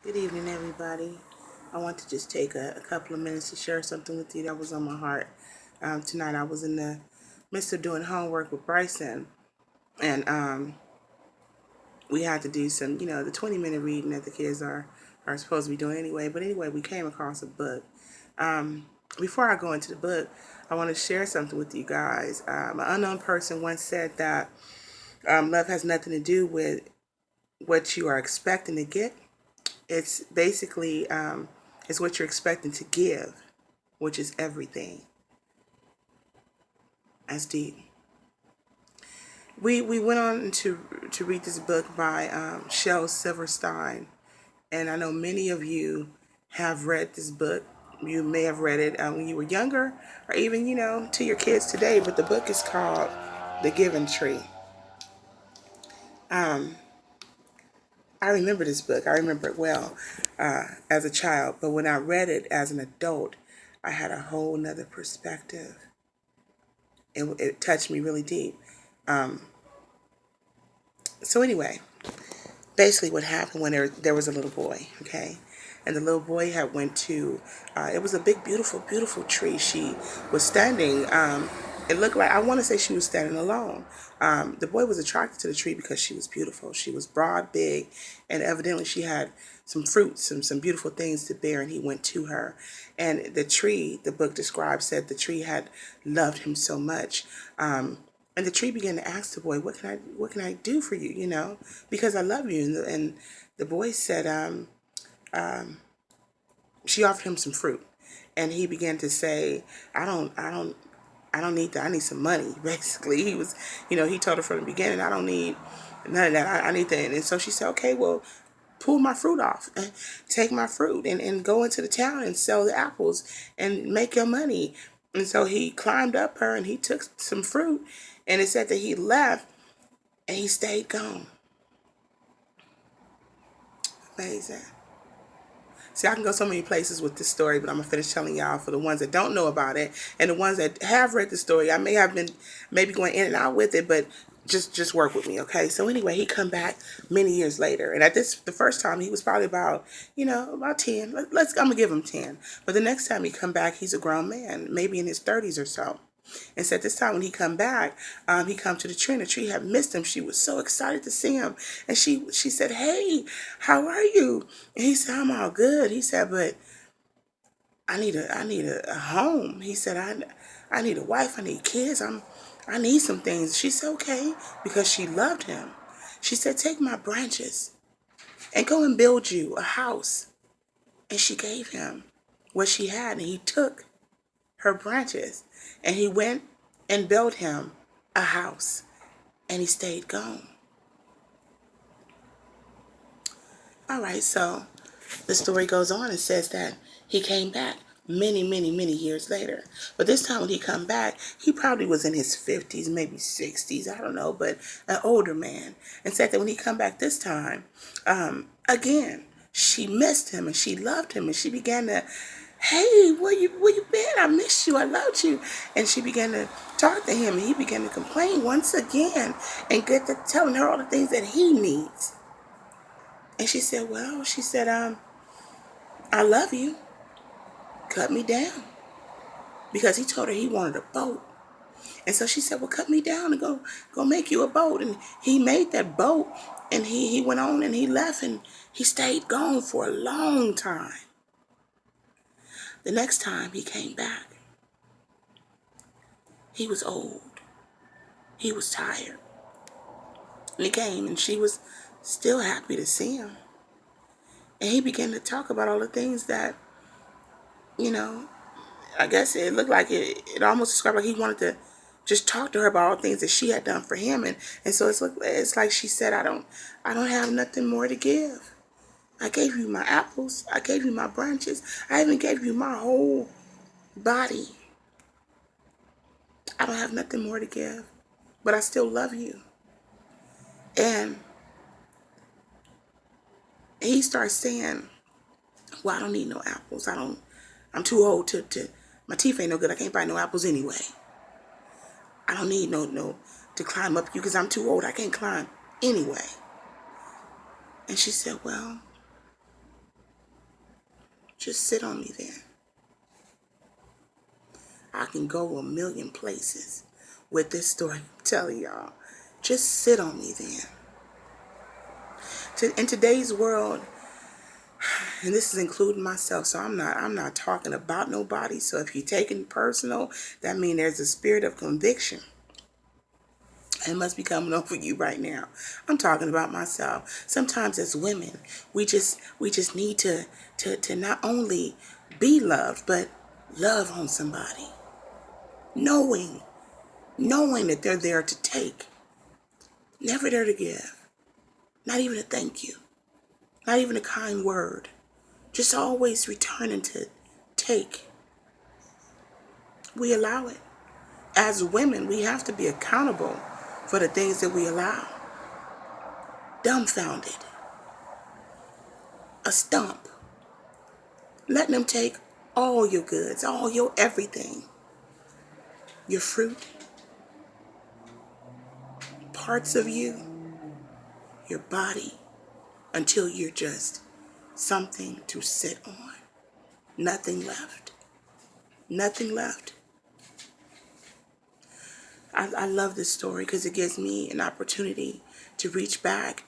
Good evening, everybody. I want to just take a couple of minutes to share something with you that was on my heart. Tonight, I was in the midst of doing homework with Bryson, and we had to do some, the 20-minute reading that the kids are supposed to be doing anyway. But anyway, we came across a book. Before I go into the book, I want to share something with you guys. An unknown person once said that love has nothing to do with what you are expecting to get. It's basically it's what you're expecting to give, which is everything. That's deep. We went on to read this book by Shel Silverstein, and I know many of you have read this book. You may have read it when you were younger, or even to your kids today. But the book is called The Giving Tree. Um, I remember this book. I remember it well as a child, but when I read it as an adult, I had a whole nother perspective. It touched me really deep. Um, so anyway, basically what happened when there was a little boy, okay? And the little boy had went to, it was a big, beautiful, beautiful tree. She was standing, it looked like, I want to say she was standing alone. The boy was attracted to the tree because she was beautiful. She was broad, big, and evidently she had some fruits, some beautiful things to bear, and he went to her. And the tree, the book describes, said the tree had loved him so much. And the tree began to ask the boy, what can I do for you, because I love you. And the boy said, she offered him some fruit. And he began to say, I don't need that. I need some money, basically. He told her from the beginning, I don't need none of that. I need that. And so she said, okay, well, pull my fruit off, take my fruit and go into the town and sell the apples and make your money. And so he climbed up her and he took some fruit, and it said that he left and he stayed gone. Amazing. See, I can go so many places with this story, but I'm gonna finish telling y'all for the ones that don't know about it and the ones that have read the story. I may have been maybe going in and out with it, but just work with me, okay? So anyway, he come back many years later, and at the first time he was probably about about 10. I'm gonna give him 10, but the next time he come back, he's a grown man, maybe in his 30s or so. And so at this time when he come back, he come to the tree, and the tree had missed him. She was so excited to see him. And she said, hey, how are you? And he said, I'm all good. He said, but I need a home. He said, I need a wife, I need kids, I need some things. She said, okay, because she loved him. She said, take my branches and go and build you a house. And she gave him what she had, and he took her branches, and he went and built him a house, and he stayed gone. All right, so the story goes on and says that he came back many, many, many years later. But this time when he come back, he probably was in his 50s, maybe 60s, I don't know, but an older man. And said that when he come back this time, again, she missed him and she loved him, and she began to, hey, where you been? I missed you. I loved you. And she began to talk to him, and he began to complain once again and get to telling her all the things that he needs. And she said, well, she said, I love you. Cut me down. Because he told her he wanted a boat. And so she said, well, cut me down and go make you a boat. And he made that boat, and he went on and he left, and he stayed gone for a long time. The next time he came back, he was old. He was tired. And he came, and she was still happy to see him. And he began to talk about all the things that, you know, I guess it looked like it almost described like he wanted to just talk to her about all the things that she had done for him. And so it's like she said, I don't have nothing more to give. I gave you my apples. I gave you my branches. I even gave you my whole body. I don't have nothing more to give, but I still love you. And he starts saying, well, I don't need no apples. I'm too old to my teeth ain't no good. I can't buy no apples anyway. I don't need no to climb up you because I'm too old. I can't climb anyway. And she said, well, Just sit on me then. I can go a million places with this story I'm telling y'all. Just sit on me then. In today's world, and this is including myself, so I'm not talking about nobody. So if you're taking it personal, that means there's a spirit of conviction. It must be coming over you right now. I'm talking about myself. Sometimes as women, we just need to not only be loved, but love on somebody. Knowing that they're there to take, never there to give. Not even a thank you. Not even a kind word. Just always returning to take. We allow it. As women, we have to be accountable for the things that we allow. Dumbfounded. A stump. Letting them take all your goods, all your everything. Your fruit. Parts of you. Your body. Until you're just something to sit on. Nothing left. Nothing left. I love this story because it gives me an opportunity to reach back